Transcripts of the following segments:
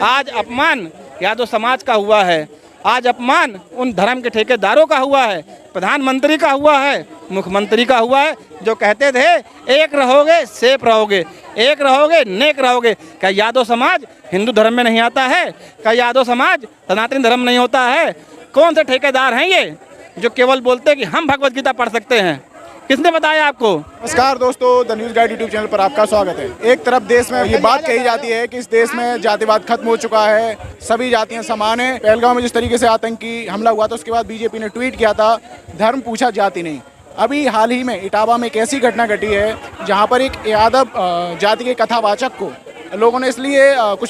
आज अपमान यादव समाज का हुआ है, आज अपमान उन धर्म के ठेकेदारों का हुआ है, प्रधानमंत्री का हुआ है, मुख्यमंत्री का हुआ है, जो कहते थे एक रहोगे सेफ रहोगे, एक रहोगे नेक रहोगे। क्या यादव समाज हिंदू धर्म में नहीं आता है? क्या यादव समाज सनातनी धर्म नहीं होता है? कौन से ठेकेदार हैं ये जो केवल बोलते हैं कि हम भगवत गीता पढ़ सकते हैं? किसने बताया आपको? नमस्कार दोस्तों, the news guide YouTube channel पर आपका स्वागत है। एक तरफ देश में ये बात कही जाती है कि इस देश में जातिवाद खत्म हो चुका है, सभी जातियां समान हैं। पहलगाम में जिस तरीके से आतंकी हमला हुआ था उसके बाद बीजेपी ने ट्वीट किया था, धर्म पूछा जाति नहीं। अभी हाल ही में इटावा में एक ऐसी घटना घटी है जहाँ पर एक यादव जाति के कथावाचक को कुछ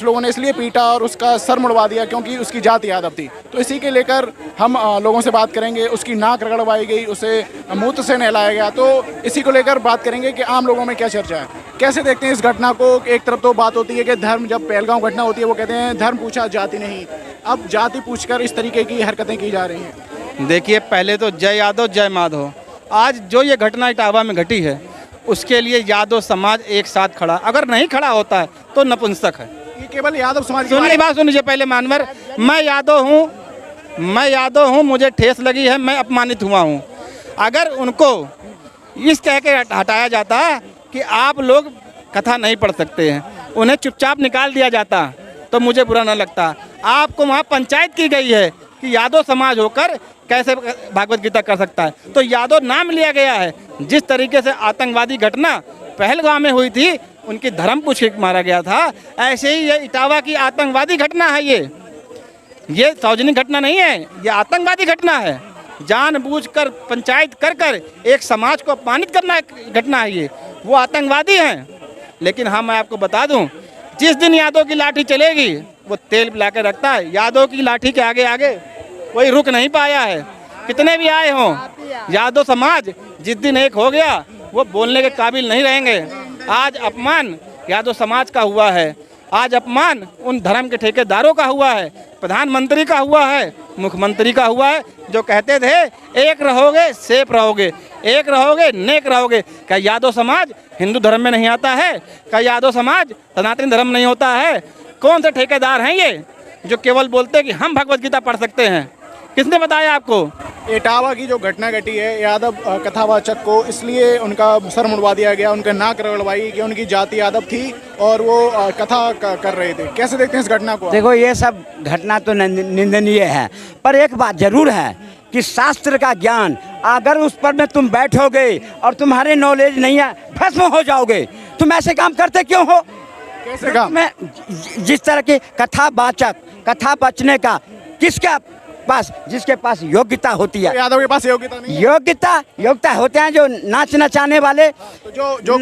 लोगों ने इसलिए पीटा और उसका सर मुड़वा दिया क्योंकि उसकी जाति यादव थी। तो इसी के लेकर हम लोगों से बात करेंगे। उसकी नाक रगड़वाई गई, उसे मूत्र से नहलाया गया। तो इसी को लेकर बात करेंगे कि आम लोगों में क्या चर्चा है, कैसे देखते हैं इस घटना को। एक तरफ तो बात होती है कि धर्म, जब पहलगाम घटना होती है वो कहते हैं धर्म पूछा जाति नहीं, अब जाति पूछकर इस तरीके की हरकतें की जा रही हैं। देखिए, पहले तो जय यादव जय माधव। आज जो ये घटना इटावा में घटी है उसके लिए यादव समाज एक साथ खड़ा, अगर नहीं खड़ा होता है तो नपुंसक है। ये केवल यादव समाज की सुनिए बात सुनिए पहले मानवर, मैं यादव हूँ, मुझे ठेस लगी है, मैं अपमानित हुआ हूँ। अगर उनको इस कह के हटाया जाता कि आप लोग कथा नहीं पढ़ सकते हैं, उन्हें चुपचाप निकाल दिया जाता तो मुझे बुरा न लगता। आपको वहाँ पंचायत की गई है कि यादव समाज होकर कैसे भागवत गीता कर सकता है, तो यादव नाम लिया गया है। जिस तरीके से आतंकवादी घटना पहलगाम में हुई थी, उनकी धर्म पूछ के मारा गया था, ऐसे ही ये इटावा की आतंकवादी घटना है। ये सार्वजनिक घटना नहीं है, ये आतंकवादी घटना है। जानबूझकर पंचायत कर एक समाज को अपमानित करना घटना है ये, वो आतंकवादी हैं। लेकिन हाँ, मैं आपको बता दूं, जिस दिन यादव की लाठी चलेगी वो तेल पिला के रखता है। यादव की लाठी के आगे कोई रुक नहीं पाया है, कितने भी आए हों। यादव समाज जिस दिन एक हो गया वो बोलने के काबिल नहीं रहेंगे। आज अपमान यादव समाज का हुआ है, आज अपमान उन धर्म के ठेकेदारों का हुआ है, प्रधानमंत्री का हुआ है, मुख्यमंत्री का हुआ है, जो कहते थे एक रहोगे सेफ रहोगे, एक रहोगे नेक रहोगे। क्या यादव समाज हिंदू धर्म में नहीं आता है? क्या यादव समाज सनातनी धर्म नहीं होता है? कौन से ठेकेदार हैं ये जो केवल बोलते हैं कि हम भगवत गीता पढ़ सकते हैं? किसने बताया आपको? इटावा की जो घटना घटी है, यादव कथावाचक को इसलिए उनका सर मुड़वा दिया गया, उनका नाक रगड़वाई कि उनकी जाति यादव थी और वो कथा कर रहे थे। कैसे देखते हैं इस घटना को? देखो, ये सब घटना तो निंदनीय है, पर एक बात जरूर है कि शास्त्र का ज्ञान अगर उस पर में तुम बैठोगे और तुम्हारे नॉलेज नहीं है, भस्म हो जाओगे। तुम ऐसे काम करते क्यों हो? कैसे काम? मैं जिस तरह के कथावाचक, कथा बचने का किसके पास, जिसके पास योग्यता होती है। यादव के पास योग्यता नहीं है? योग्यता होते हैं जो नाच नचाने वाले। तो जो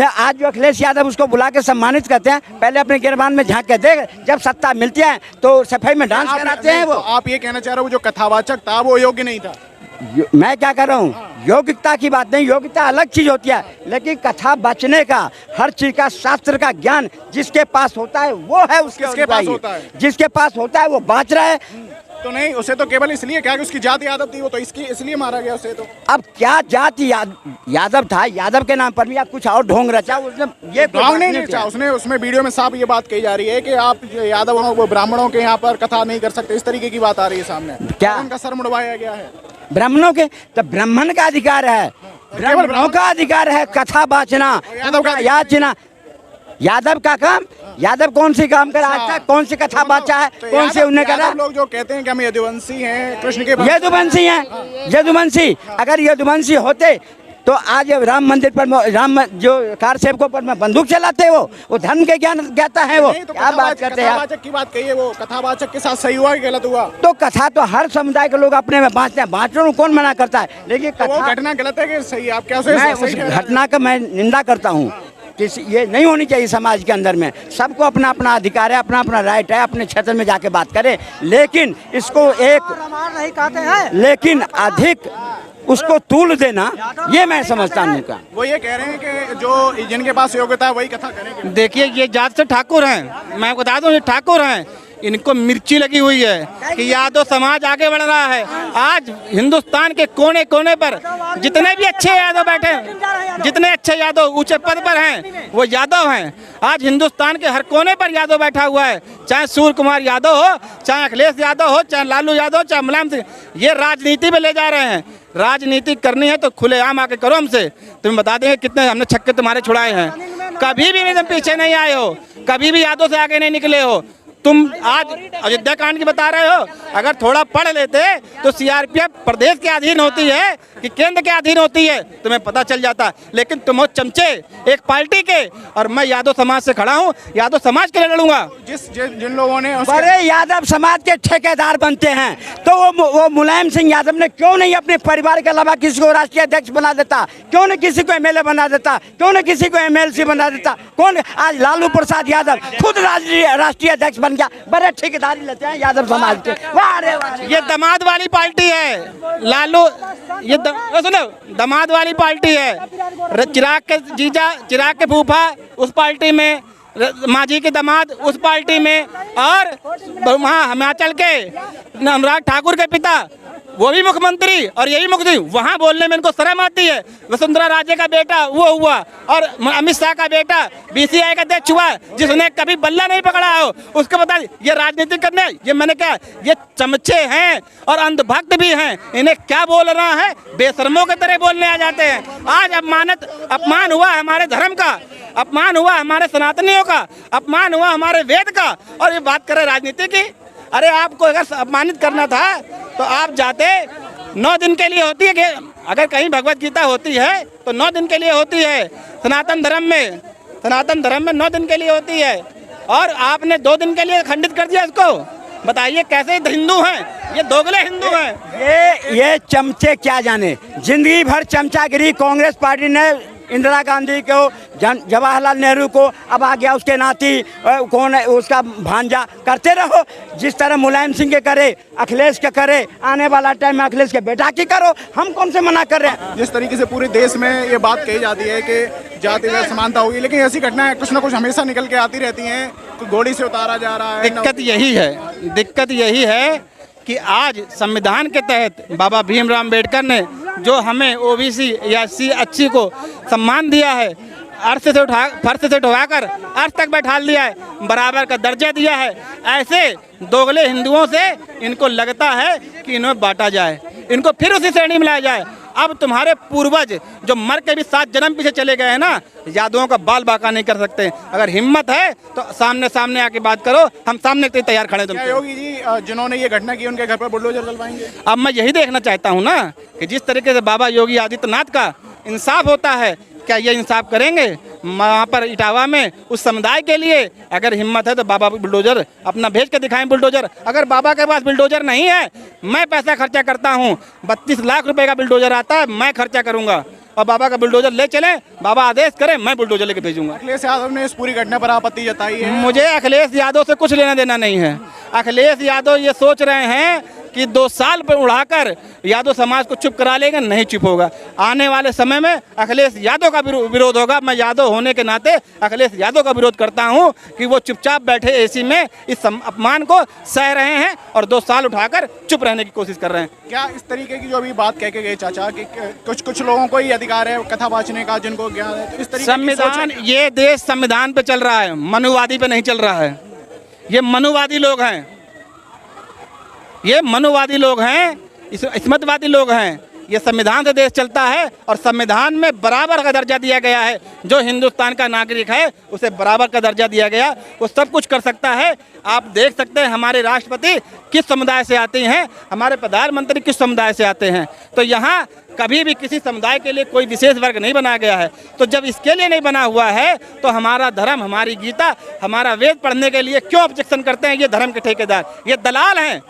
आज जो अखिलेश यादव उसको बुला के सम्मानित करते हैं, पहले अपने गिरबान में झांक के देख, जब सत्ता मिलती है तो सफाई में डांस कराते हैं वो। तो आप ये कहना चाह रहे हो जो कथावाचक था वो योग्य नहीं था? मैं क्या कर रहा हूँ, योग्यता की बात नहीं, योग्यता अलग चीज होती है, लेकिन कथा बचने का, हर चीज का, शास्त्र का ज्ञान जिसके पास होता है वो है उसके पास होता है। जिसके पास होता है वो बाँच रहा है। तो नहीं, उसे तो केवल इसलिए क्या कि उसकी जाति यादव थी, वो तो इसलिए मारा गया उसे। तो अब क्या जाति यादव था, यादव के नाम पर भी आप कुछ और ढोंग रचा, उसने ये ढोंग नहीं रचा। उसमें वीडियो में साफ ये बात कही जा रही है कि आप यादवों वो ब्राह्मणों के यहाँ पर कथा नहीं कर सकते, इस तरीके की बात आ रही है सामने। क्या उनका सर मुड़वाया गया है? ब्राह्मणों के तो ब्राह्मण का अधिकार है, ब्राह्मणों का अधिकार है कथा बाचना, याचना। यादव का काम, यादव कौन सी काम करा आज तक, कौन सी कथा बाचा है, कौन से उन्हें करा? लोग जो कहते हैं कि हम यदुवंशी हैं, कृष्ण के यदुवंशी हैं, यदुवंशी। अगर यदुवंशी होते तो आज राम मंदिर पर जो कार सेवकों पर में बंदूक चलाते वो धर्म के ज्ञान कहता है वो। तो क्या बात करते हैं? कथावाचक की बात कही है, वो कथावाचक के साथ सही हुआ कि गलत हुआ? तो कथा तो हर समुदाय के लोग अपने में बांटते हैं, बांटने कौन मना करता है, लेकिन वो कथा घटना गलत है कि सही? आप क्या मैं उस घटना का मैं निंदा करता हूँ कि ये नहीं होनी चाहिए समाज के अंदर में। सबको अपना अपना अधिकार है, अपना अपना राइट है, अपने क्षेत्र में जाके बात करें, लेकिन इसको नहीं कहते हैं, लेकिन अधिक उसको तूल देना, ये मैं समझता नहीं का। वो ये कह रहे हैं कि जो जिनके पास योग्यता है वही कथा करेंगे। देखिए, ये जात से ठाकुर हैं, मैं बता दूं, ये ठाकुर हैं, इनको मिर्ची लगी हुई है कि यादव समाज आगे बढ़ रहा है। आज हिंदुस्तान के कोने कोने पर जितने भी अच्छे यादव बैठे हैं, जितने अच्छे यादव ऊंचे पद पर हैं वो यादव हैं। आज हिंदुस्तान के हर कोने पर यादव बैठा हुआ है, चाहे सूर्य कुमार यादव हो, चाहे अखिलेश यादव हो, चाहे लालू यादव, चाहे मुलायम सिंह। ये राजनीति में ले जा रहे हैं। राजनीति करनी है तो खुलेआम आके करो हमसे, तुम्हें बता देंगे कितने हमने छक्के तुम्हारे छुड़ाए हैं। कभी भी तुम पीछे नहीं आए हो, कभी भी यादव से आगे नहीं निकले हो। तुम आज अयोध्या कांड की बता रहे हो, अगर थोड़ा पढ़ लेते तो सीआरपीएफ प्रदेश के अधीन होती है कि केंद्र के अधीन होती है, तुम्हें पता चल जाता। लेकिन तुम हो चमचे एक पार्टी के, और मैं यादव समाज से खड़ा हूँ, यादव समाज के लिए लड़ूंगा। जिन लोगों ने बड़े यादव समाज के ठेकेदार बनते हैं, तो वो मुलायम सिंह यादव ने क्यों नहीं अपने परिवार के अलावा किसी को राष्ट्रीय अध्यक्ष बना देता? क्यों न किसी को एमएलए बना देता? क्यों न किसी को एमएलसी बना देता? कौन आज लालू प्रसाद यादव खुद राष्ट्रीय अध्यक्ष बन गया। बड़े ठेकेदारी लेते हैं यादव समाज के। वाह रे वाह। ये दामाद वाली पार्टी है लालू, ये सुनो दामाद वाली पार्टी है। चिराग के जीजा, चिराग के फूफा उस पार्टी में, मांझी के दामाद उस पार्टी में, और वहाँ हिमाचल के अनुराग ठाकुर के पिता वो भी मुख्यमंत्री और यही मुख्यमंत्री। वहाँ बोलने में इनको शर्म आती है। वसुंधरा राजे का बेटा वो हुआ, और अमित शाह का बेटा बीसीआई का अध्यक्ष हुआ, जिसने कभी बल्ला नहीं पकड़ा हो, उसको बता ये राजनीति करने, ये मैंने क्या, ये चमचे हैं और अंधभक्त भी हैं। इन्हें क्या बोलना है, बेशर्मों की तरह बोलने आ जाते हैं। आज अपमान हुआ हमारे धर्म का, अपमान हुआ हमारे सनातनियों का, अपमान हुआ हमारे वेद का, और ये बात करें राजनीति की। अरे आपको अगर अपमानित करना था तो आप जाते, 9 दिन के लिए होती है, अगर कहीं भगवत गीता होती है तो 9 दिन के लिए होती है। सनातन धर्म में 9 दिन के लिए होती है, और आपने 2 दिन के लिए खंडित कर दिया इसको। बताइए कैसे हिंदू हैं, ये दोगले हिंदू हैं। ये चमचे क्या जाने, जिंदगी भर चमचागिरी कांग्रेस पार्टी ने इंदिरा गांधी को, जवाहरलाल नेहरू को, अब आ गया उसके नाती कौन है उसका भांजा, करते रहो। जिस तरह मुलायम सिंह के करे, अखिलेश के करे, आने वाला टाइम में अखिलेश के बेटा की करो। हम कौन से मना कर रहे हैं? जिस तरीके से पूरे देश में ये बात कही जाती है कि जातिगत समानता होगी, लेकिन ऐसी घटनाएं कुछ ना कुछ हमेशा निकल के आती रहती हैं। घोड़ी से उतारा जा रहा है। दिक्कत यही है कि आज संविधान के तहत बाबा भीमराव अम्बेडकर ने जो हमें ओबीसी या एससी अच्छी को सम्मान दिया है, फर्श से उठाकर अर्थ तक बैठा दिया है, बराबर का दर्जा दिया है। ऐसे दोगले हिंदुओं से इनको लगता है कि इन्हें बांटा जाए, इनको फिर उसी श्रेणी में लाया जाए। अब तुम्हारे पूर्वज जो मर के भी 7 जन्म पीछे चले गए हैं ना, यादवों का बाल बाका नहीं कर सकते। अगर हिम्मत है तो सामने आके बात करो, हम सामने के तैयार खड़े। तुम योगी जी जिन्होंने ये घटना की, उनके घर पर बुलडोजर चलवाएंगे? अब मैं यही देखना चाहता हूँ ना कि जिस तरीके से बाबा योगी आदित्यनाथ का इंसाफ होता है, क्या ये इंसाफ करेंगे? वहाँ पर इटावा में उस समुदाय के लिए अगर हिम्मत है तो बाबा बुलडोजर अपना भेज के दिखाएं बुलडोजर। अगर बाबा के पास बुलडोजर नहीं है, मैं पैसा खर्चा करता हूँ, 32 लाख रुपए का बुलडोजर आता है, मैं खर्चा करूँगा, और बाबा का बुलडोजर ले चले, बाबा आदेश करें, मैं बुलडोजर लेके भेजूंगा। अखिलेश यादव ने इस पूरी घटना पर आपत्ति जताई है। मुझे अखिलेश यादव से कुछ लेना देना नहीं है। अखिलेश यादव ये सोच रहे हैं कि 2 साल पर उड़ाकर यादव समाज को चुप करा लेंगे, नहीं चुप होगा। आने वाले समय में अखिलेश यादव का विरोध होगा। मैं यादव होने के नाते अखिलेश यादव का विरोध करता हूं कि वो चुपचाप बैठे एसी में इस अपमान को सह रहे हैं और 2 साल उठाकर चुप रहने की कोशिश कर रहे हैं। क्या इस तरीके की जो अभी बात कह के गए चाचा कि कुछ लोगों को ही अधिकार है कथा वाचने का, जिनको ज्ञान है, तो इस तरीके संविधान, ये देश संविधान पे चल रहा है, मनुवादी पे नहीं चल रहा है। ये मनुवादी लोग हैं, ये मनुवादी लोग हैं, इस्मतवादी लोग हैं। ये संविधान से देश चलता है और संविधान में बराबर का दर्जा दिया गया है। जो हिंदुस्तान का नागरिक है उसे बराबर का दर्जा दिया गया, वो सब कुछ कर सकता है। आप देख सकते हैं हमारे राष्ट्रपति किस समुदाय से आते हैं, हमारे प्रधानमंत्री किस समुदाय से आते हैं। तो यहाँ कभी भी किसी समुदाय के लिए कोई विशेष वर्ग नहीं बनाया गया है। तो जब इसके लिए नहीं बना हुआ है तो हमारा धर्म, हमारी गीता, हमारा वेद पढ़ने के लिए क्यों ऑब्जेक्शन करते हैं? ये धर्म के ठेकेदार, ये दलाल हैं,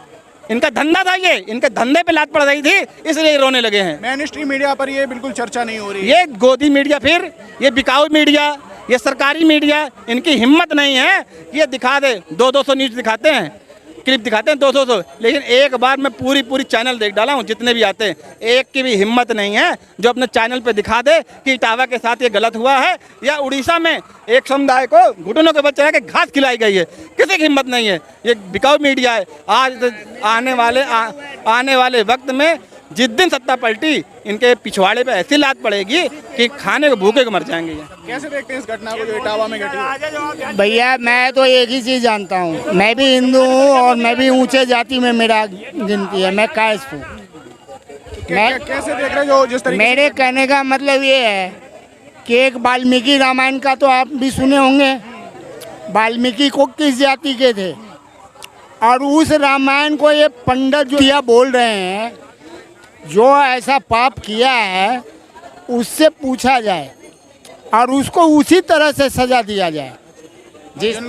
इनका धंधा था, ये इनके धंधे पे लात पड़ रही थी, इसलिए रोने लगे हैं। मेन स्ट्रीम मीडिया पर ये बिल्कुल चर्चा नहीं हो रही। ये गोदी मीडिया, फिर ये बिकाऊ मीडिया, ये सरकारी मीडिया, इनकी हिम्मत नहीं है ये दिखा दे। 200 न्यूज दिखाते हैं, क्लिप दिखाते हैं 200 लेकिन एक बार मैं पूरी चैनल देख डाला हूँ, जितने भी आते हैं, एक की भी हिम्मत नहीं है जो अपने चैनल पे दिखा दे कि इटावा के साथ ये गलत हुआ है या उड़ीसा में एक समुदाय को घुटनों के बल चढ़ा के घास खिलाई गई है। किसी की हिम्मत नहीं है। ये बिकाऊ मीडिया है। आज आने वाले वक्त में जिस दिन सत्ता पलटी, इनके पिछवाड़े पे ऐसी लात पड़ेगी कि खाने को भूखे को मर जाएंगे। ये कैसे देखते हैं इस घटना को जो इटावा में घटी है? भैया मैं तो एक ही चीज़ जानता हूँ, मैं भी हिंदू हूँ और मैं भी ऊंचे जाति में मेरा गिनती है, मैं कायस्थ हूँ। मैं कैसे देख रहे हो जो जिस तरीके मेरे कहने का मतलब ये है कि एक वाल्मीकि रामायण का तो आप भी सुने होंगे। वाल्मीकि को किस जाति के थे, और उस रामायण को ये पंडित जो यह बोल रहे हैं, जो ऐसा पाप किया है उससे पूछा जाए और उसको उसी तरह से सजा दिया जाए। जिन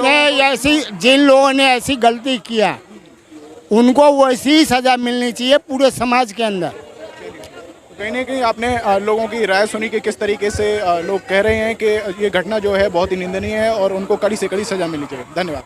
लोगों ने ऐसी गलती किया उनको वैसी सजा मिलनी चाहिए पूरे समाज के अंदर। कहीं ना कहीं आपने लोगों की राय सुनी कि किस तरीके से लोग कह रहे हैं कि ये घटना जो है बहुत ही निंदनीय है और उनको कड़ी से कड़ी सजा मिलनी चाहिए। धन्यवाद।